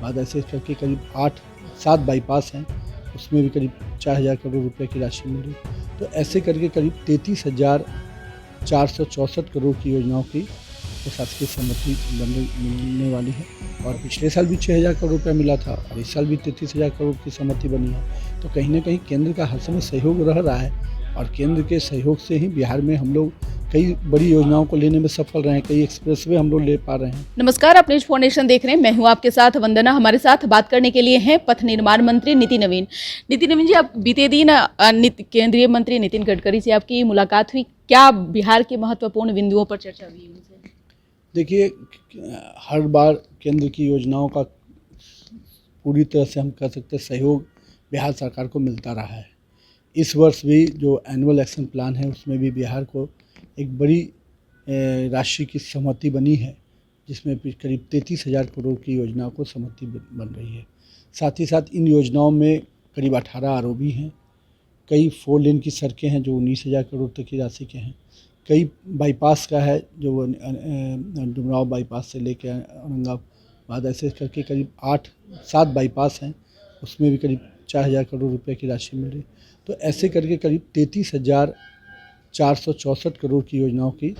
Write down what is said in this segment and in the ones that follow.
बाद ऐसे करके करीब 8-7 बाईपास हैं, उसमें भी करीब 4,000 करोड़ रुपए की राशि मिली। तो ऐसे करके करीब 33,464 करोड़ की योजनाओं की प्रशासकीय सहमति मिलने वाली है। और पिछले साल भी 6,000 करोड़ रुपया मिला था और इस साल भी 33,000 करोड़ की सहमति बनी है। तो कहीं ना कहीं केंद्र का हर समय सहयोग रह रहा है और केंद्र के सहयोग से ही बिहार में हम लोग कई बड़ी योजनाओं को लेने में सफल रहे हैं, कई एक्सप्रेसवे हम लोग ले पा रहे हैं। नमस्कार, आप न्यूज फाउंडेशन देख रहे हैं। मैं हूं आपके साथ वंदना। हमारे साथ बात करने के लिए हैं पथ निर्माण मंत्री नितिन नवीन। नितिन नवीन जी, आप बीते दिन केंद्रीय मंत्री नितिन गडकरी से आपकी मुलाकात हुई, क्या बिहार के महत्वपूर्ण बिंदुओं पर चर्चा हुई उनसे? देखिए, हर बार केंद्र की योजनाओं का पूरी तरह से हम कह सकते हैं सहयोग बिहार सरकार को मिलता रहा है। इस वर्ष भी जो एनुअल एक्शन प्लान है उसमें भी बिहार को एक बड़ी राशि की सहमति बनी है, जिसमें करीब 33,000 करोड़ की योजनाओं को सहमति बन रही है। साथ ही साथ इन योजनाओं में करीब 18 आरओबी हैं, कई 4 लेन की सड़कें हैं जो 19,000 करोड़ तक की राशि के हैं, कई बाईपास का है जो डुमराव बाईपास से लेकर औरंगाबाद ऐसे करके करीब 8-7 बाईपास हैं, उसमें भी करीब 4,000 करोड़ रुपए की राशि मिल रही। तो ऐसे करके करीब 33,464 करोड़ की योजनाओं की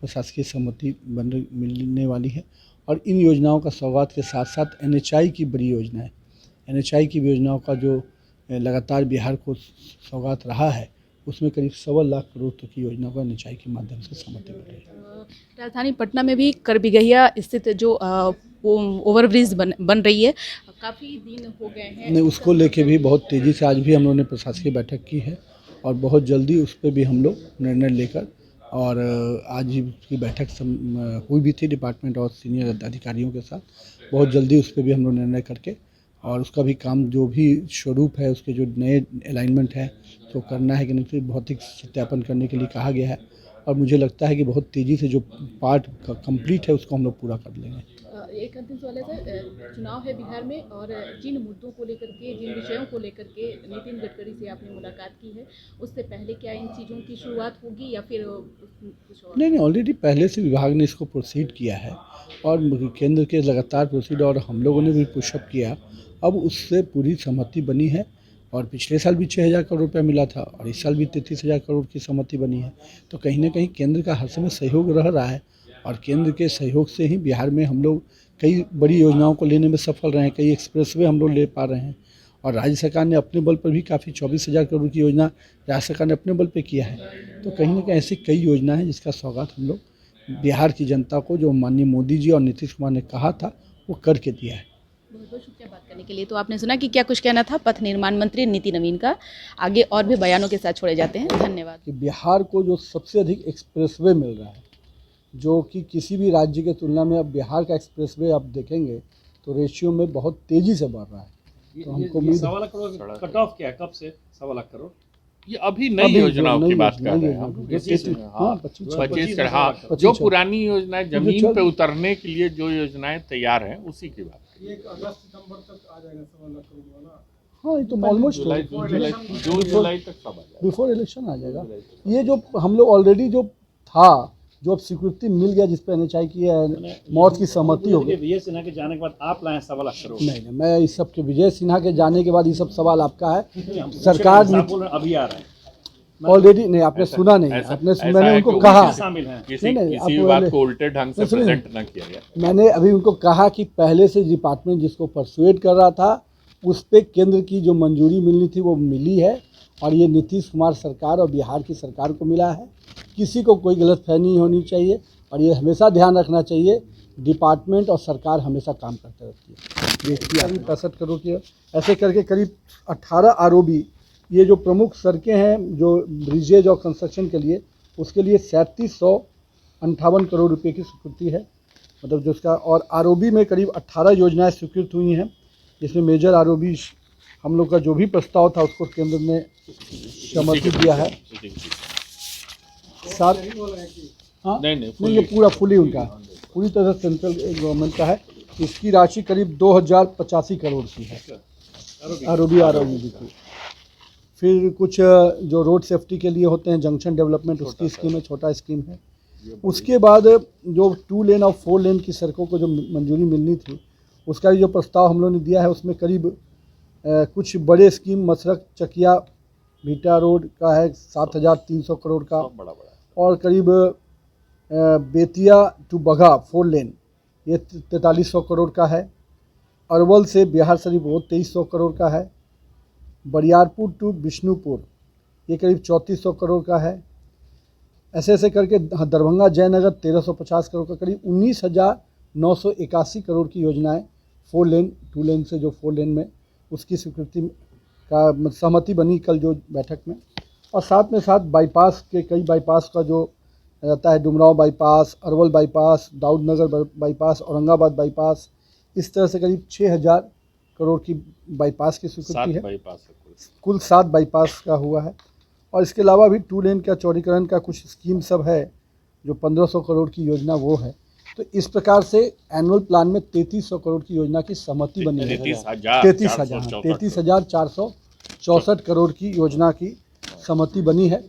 प्रशासकीय सहमति मिलने वाली है। और इन योजनाओं का सौगात के साथ साथ NHI की बड़ी योजना है। NHI की योजनाओं का जो लगातार बिहार को सौगात रहा है, उसमें करीब 1.25 लाख करोड़ तक की योजनाओं का NHI के माध्यम से सहमति मिल रही है। राजधानी पटना में भी करबिगहिया स्थित जो ओवरब्रिज बन रही है, काफ़ी दिन हो गए हैं। नहीं, उसको लेके भी बहुत तेज़ी से आज भी हम लोगों ने प्रशासकीय बैठक की है और बहुत जल्दी उस पर भी हम लोग निर्णय लेकर, और आज ही उसकी बैठक हुई भी थी डिपार्टमेंट और सीनियर अधिकारियों के साथ। बहुत जल्दी उस पर भी हम लोग निर्णय करके और उसका भी काम जो भी स्वरूप है, उसके जो नए अलाइनमेंट है तो करना है कि नहीं, फिर भौतिक सत्यापन करने के लिए कहा गया है। और मुझे लगता है कि बहुत तेज़ी से जो पार्ट कंप्लीट है उसको हम लोग पूरा कर लेंगे। एक अंतिम सवाल है सर, चुनाव है बिहार में और जिन मुद्दों को लेकर के, जिन विषयों को लेकर के नितिन गडकरी से आपने मुलाकात की है, उससे पहले क्या इन चीज़ों की शुरुआत होगी या फिर कुछ और? नहीं, ऑलरेडी पहले से विभाग ने इसको प्रोसीड किया है और केंद्र के लगातार प्रोसीड, और हम लोगों ने भी पुशअप किया। अब उससे पूरी सहमति बनी है और पिछले साल भी 6,000 करोड़ रुपया मिला था और इस साल भी 33,000 करोड़ की सहमति बनी है। तो कहीं ना कहीं केंद्र का हर समय सहयोग रह रहा है और केंद्र के सहयोग से ही बिहार में हम लोग कई बड़ी योजनाओं को लेने में सफल रहे हैं, कई एक्सप्रेसवे हम लोग ले पा रहे हैं। और राज्य सरकार ने अपने बल पर भी काफ़ी 24,000 करोड़ की योजना राज्य सरकार ने अपने बल पर किया है। तो कहीं ना कहीं ऐसी कई योजना है जिसका सौगात हम लोग बिहार की जनता को, जो माननीय मोदी जी और नीतीश कुमार ने कहा था, वो करके दिया है। बहुत बहुत शुक्रिया बात करने के लिए। तो आपने सुना कि क्या कुछ कहना था पथ निर्माण मंत्री नितिन नवीन का। आगे और भी बयानों के साथ छोड़े जाते हैं। धन्यवाद। कि बिहार को जो सबसे अधिक एक्सप्रेसवे मिल रहा है, जो कि किसी भी राज्य की तुलना में अब बिहार का एक्सप्रेसवे आप देखेंगे तो रेशियो में बहुत तेज़ी से बढ़ रहा है। तो हमको 1.25 लाख करोड़ कट ऑफ क्या है, कब से 1.25 लाख करोड़? ये अभी नई योजनाओं की बात कर रहे हैं हम। 25 जो पुरानी योजनाएं जमीन पे उतरने के लिए जो योजनाएं तैयार हैं उसी की बात। ये अगस्त सितंबर तक आ जाएगा 1.25 लाख करोड़ वाला। हाँ, ये तो ऑलमोस्ट जून जुलाई तक सब आ जाएगा, बिफोर इलेक्शन आ जाएगा। ये जो हम लोग ऑलरेडी जो था, जो अब स्वीकृति मिल गया, जिस पर NHI की मौत की सहमति हो गई। विजय सिन्हा के जाने के बाद आप लाए 1.25 लाख करोड़। नहीं, मैं इस सब के विजय सिन्हा के जाने के बाद ये सब सवाल आपका है। सरकार अभी आ रहे हैं ऑलरेडी नहीं, आपने सुना नहीं, आपने मैंने उनको कहा शामिल हैं। किसी बात को उल्टे ढंग से प्रेजेंट न किया गया। मैंने अभी उनको कहा कि पहले से डिपार्टमेंट जिसको परसुएट कर रहा था उस पर केंद्र की जो मंजूरी मिलनी थी वो मिली है और ये नीतीश कुमार सरकार और बिहार की सरकार को मिला है। किसी को कोई गलतफहमी नहीं होनी चाहिए और ये हमेशा ध्यान रखना चाहिए, डिपार्टमेंट और सरकार हमेशा काम करते रहती है। देखिए, अभी 65 करोड़ की ऐसे करके करीब 18 आरओबी, ये जो प्रमुख सड़कें हैं जो ब्रिजेज और कंस्ट्रक्शन के लिए, उसके लिए 3758 करोड़ रुपए की स्वीकृति है, मतलब जो उसका। और आरओबी में करीब 18 योजनाएं स्वीकृत हुई हैं, जिसमें मेजर आरओबी हम लोग का जो भी प्रस्ताव था उसको केंद्र ने सहमति दिया है। साथ हाँ नहीं, ये पूरा फुली उनका पूरी तरह सेंट्रल गवर्नमेंट का है। इसकी राशि करीब 2,085 करोड़ की है आरओबी की। फिर कुछ जो रोड सेफ्टी के लिए होते हैं, जंक्शन डेवलपमेंट, उसकी स्कीम है, छोटा स्कीम है। उसके बाद जो 2 लेन और 4 लेन की सड़कों को जो मंजूरी मिलनी थी उसका जो प्रस्ताव हम लोगों ने दिया है उसमें करीब कुछ बड़े स्कीम मसरक चकिया भीटा रोड का है 7,300 करोड़ का, सब बड़ा बड़ा और करीब बेतिया टू बघा 4 लेन ये 4300 करोड़ का है। अरवल से बिहार शरीफ वो 2300 करोड़ का है। बरियारपुर टू बिष्णुपुर ये करीब 3400 करोड़ का है। ऐसे ऐसे करके दरभंगा जयनगर 1350 करोड़ का, करीब 19,981 करोड़ की योजनाएं 4 लेन 2 लेन से जो 4 लेन में उसकी स्वीकृति का सहमति बनी कल जो बैठक में। और साथ में साथ बाईपास के कई बाईपास का जो रहता है, Dumraon bypass, Arwal bypass, Daudnagar bypass, Aurangabad bypass, इस तरह से करीब 6,000 करोड़ की बाईपास की स्वीकृति है। बाईपास कुल 7 बाईपास का हुआ है। और इसके अलावा भी 2 लेन का चौड़ीकरण का कुछ स्कीम सब है जो 1500 करोड़ की योजना वो है। तो इस प्रकार से एनुअल प्लान में 3300 करोड़ की योजना की सहमति बनी है। 33,464 करोड़ की योजना की सहमति बनी है।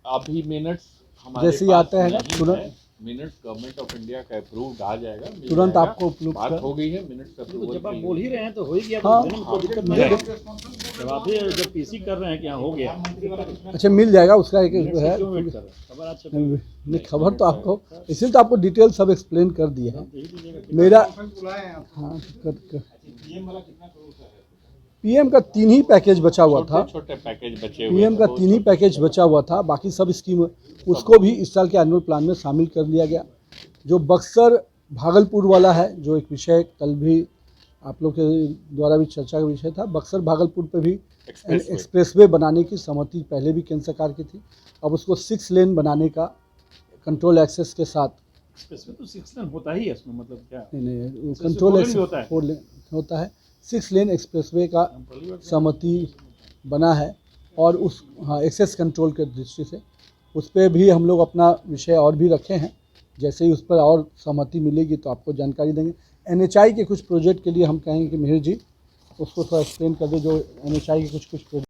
अभी मिनट्स हमारे जैसे ही पास आते हैं नहीं तुरंत है। मिनट्स गवर्नमेंट ऑफ इंडिया का अप्रूव्ड आ जाएगा, मिल तुरंत जाएगा। आपको उपलब्ध बात कर- हो गई है मिनट्स अप्रूवल जब आप के बोल लिए। ही रहे हैं तो हो ही गया, हाँ। तो देने में कोई दिक्कत नहीं है। जब आप ही जब पीसी कर रहे हैं कि हाँ हो गया, अच्छा मिल जाएगा उसका एक मिनट से है। क्यों वेट कर रहे हैं? खबर आज छपी नहीं खबर तो आपको इसलिए तो आपको डिटेल सब एक्सप्लेन कर दिए हैं। यही दीजिएगा। मेरा हाँ पीएम का 3 ही पैकेज बचा हुआ था। छोटे पैकेज बचे हुए पीएम का 3 ही पैकेज बचा हुआ था, बाकी सब स्कीम उसको भी इस साल के एनुअल प्लान में शामिल कर लिया गया। जो बक्सर भागलपुर वाला है, जो एक विषय कल भी आप लोग के द्वारा भी चर्चा का विषय था, बक्सर भागलपुर पे भी एक्सप्रेसवे बनाने की सहमति पहले भी केंद्र सरकार की थी। अब उसको 6 लेन बनाने का कंट्रोल एक्सेस के साथ, इसमें तो 6 लेन होता ही है, इसमें मतलब क्या नहीं से कंट्रोल 4 लेन एक्सेस भी होता है। 4 लेन होता है, 6 लेन एक्सप्रेसवे का सहमति बना है। और उस एक्सेस कंट्रोल के दृष्टि से उस पर भी हम लोग अपना विषय और भी रखे हैं। जैसे ही उस पर और सहमति मिलेगी तो आपको जानकारी देंगे। NHI के कुछ प्रोजेक्ट के लिए हम कहेंगे कि मिहिर जी उसको थोड़ा एक्सप्लेन कर दे, जो NHI के कुछ प्रोजेक्ट